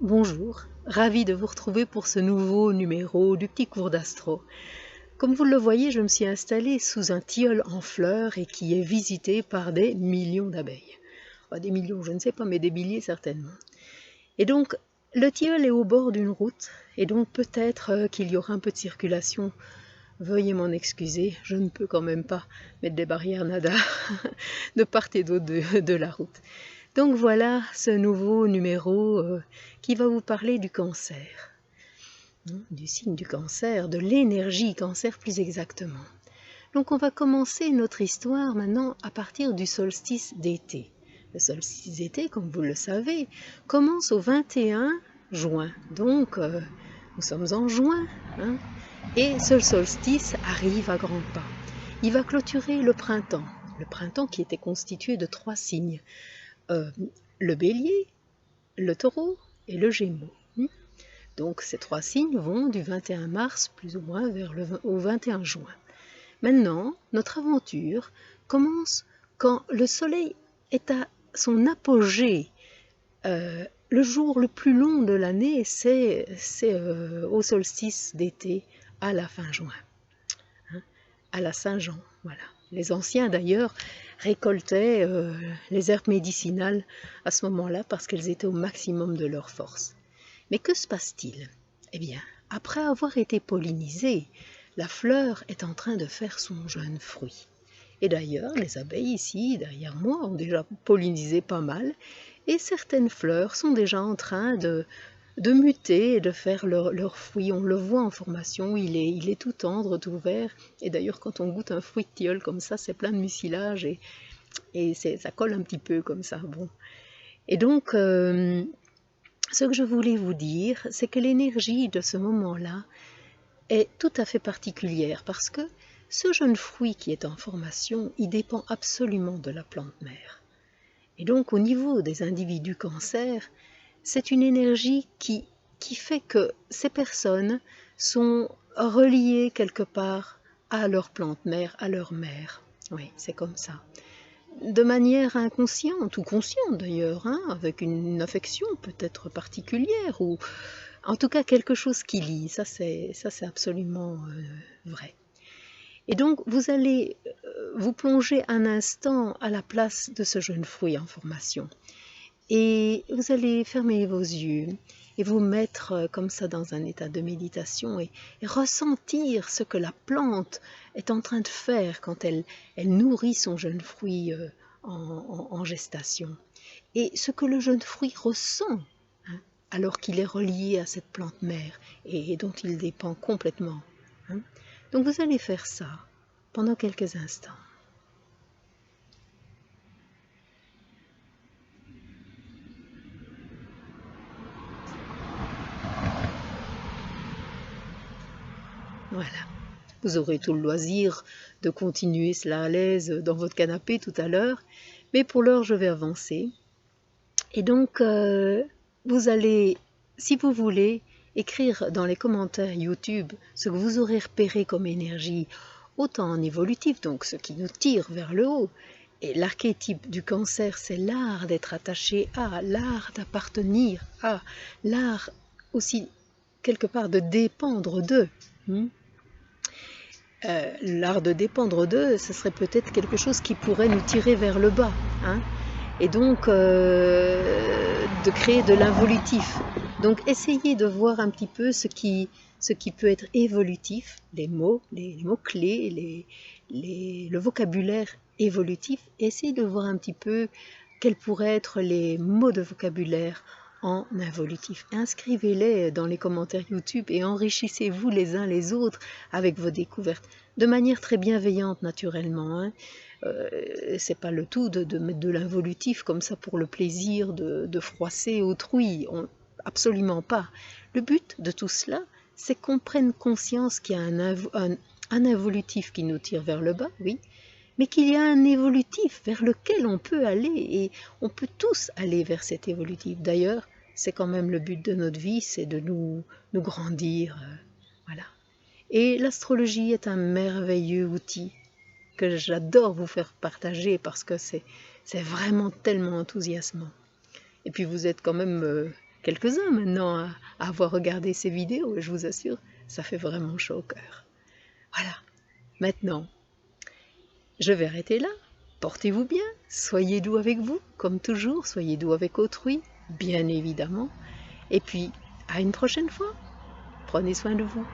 Bonjour, ravi de vous retrouver pour ce nouveau numéro du petit cours d'astro. Comme vous le voyez, je me suis installée sous un tilleul en fleurs et qui est visité par des millions d'abeilles. Des millions, je ne sais pas, mais des milliers certainement. Et donc, le tilleul est au bord d'une route, et donc peut-être qu'il y aura un peu de circulation. Veuillez m'en excuser, je ne peux quand même pas mettre des barrières nada de part et d'autre de la route. Donc voilà ce nouveau numéro qui va vous parler du cancer, du signe du cancer, de l'énergie cancer plus exactement. Donc on va commencer notre histoire maintenant à partir du solstice d'été. Le solstice d'été, comme vous le savez, commence au 21 juin. Donc nous sommes en juin, et ce solstice arrive à grands pas. Il va clôturer le printemps qui était constitué de 3 signes. Le bélier, le taureau et le gémeaux. Donc ces 3 signes vont du 21 mars plus ou moins au 21 juin. Maintenant, notre aventure commence quand le soleil est à son apogée. Le jour le plus long de l'année, c'est au solstice d'été à la fin juin, à la Saint-Jean. Voilà. Les anciens d'ailleurs récoltaient les herbes médicinales à ce moment-là parce qu'elles étaient au maximum de leur force. Mais que se passe-t-il? Eh bien, après avoir été pollinisée, la fleur est en train de faire son jeune fruit. Et d'ailleurs, les abeilles ici, derrière moi, ont déjà pollinisé pas mal, et certaines fleurs sont déjà en train de muter et de faire leur fruit. On le voit en formation, il est tout tendre, tout vert, et d'ailleurs quand on goûte un fruit de tilleul comme ça, c'est plein de mucilage, et ça colle un petit peu comme ça. Bon. Et donc, ce que je voulais vous dire, c'est que l'énergie de ce moment-là est tout à fait particulière parce que ce jeune fruit qui est en formation, il dépend absolument de la plante mère. Et donc au niveau des individus cancer, c'est une énergie qui fait que ces personnes sont reliées quelque part à leur plante mère, à leur mère. Oui, c'est comme ça. De manière inconsciente ou consciente d'ailleurs, avec une affection peut-être particulière ou en tout cas quelque chose qui lie, ça c'est absolument vrai. Et donc vous allez vous plonger un instant à la place de ce jeune fruit en formation et vous allez fermer vos yeux et vous mettre comme ça dans un état de méditation et ressentir ce que la plante est en train de faire quand elle nourrit son jeune fruit en gestation. Et ce que le jeune fruit ressent alors qu'il est relié à cette plante mère et dont il dépend complètement. Donc vous allez faire ça pendant quelques instants. Voilà. Vous aurez tout le loisir de continuer cela à l'aise dans votre canapé tout à l'heure, mais pour l'heure je vais avancer. Et donc vous allez, si vous voulez, écrire dans les commentaires YouTube ce que vous aurez repéré comme énergie, autant en évolutif, donc ce qui nous tire vers le haut. Et l'archétype du cancer, c'est l'art d'être attaché à, l'art d'appartenir à, l'art aussi quelque part de dépendre d'eux. L'art de dépendre d'eux, ce serait peut-être quelque chose qui pourrait nous tirer vers le bas, et donc de créer de l'involutif. Donc essayez de voir un petit peu ce qui peut être évolutif, les mots-clés, le vocabulaire évolutif. Essayez de voir un petit peu quels pourraient être les mots de vocabulaire en involutif. Inscrivez-les dans les commentaires YouTube et enrichissez-vous les uns les autres avec vos découvertes, de manière très bienveillante naturellement. C'est pas le tout de mettre de l'involutif comme ça pour le plaisir de froisser autrui, absolument pas. Le but de tout cela, c'est qu'on prenne conscience qu'il y a un involutif qui nous tire vers le bas, oui, mais qu'il y a un évolutif vers lequel on peut aller et on peut tous aller vers cet évolutif. D'ailleurs, c'est quand même le but de notre vie, c'est de nous grandir, voilà. Et l'astrologie est un merveilleux outil que j'adore vous faire partager parce que c'est vraiment tellement enthousiasmant. Et puis vous êtes quand même quelques-uns maintenant à avoir regardé ces vidéos, et je vous assure, ça fait vraiment chaud au cœur. Voilà, maintenant, je vais arrêter là. Portez-vous bien, soyez doux avec vous, comme toujours, soyez doux avec autrui, bien évidemment. Et puis, à une prochaine fois. Prenez soin de vous.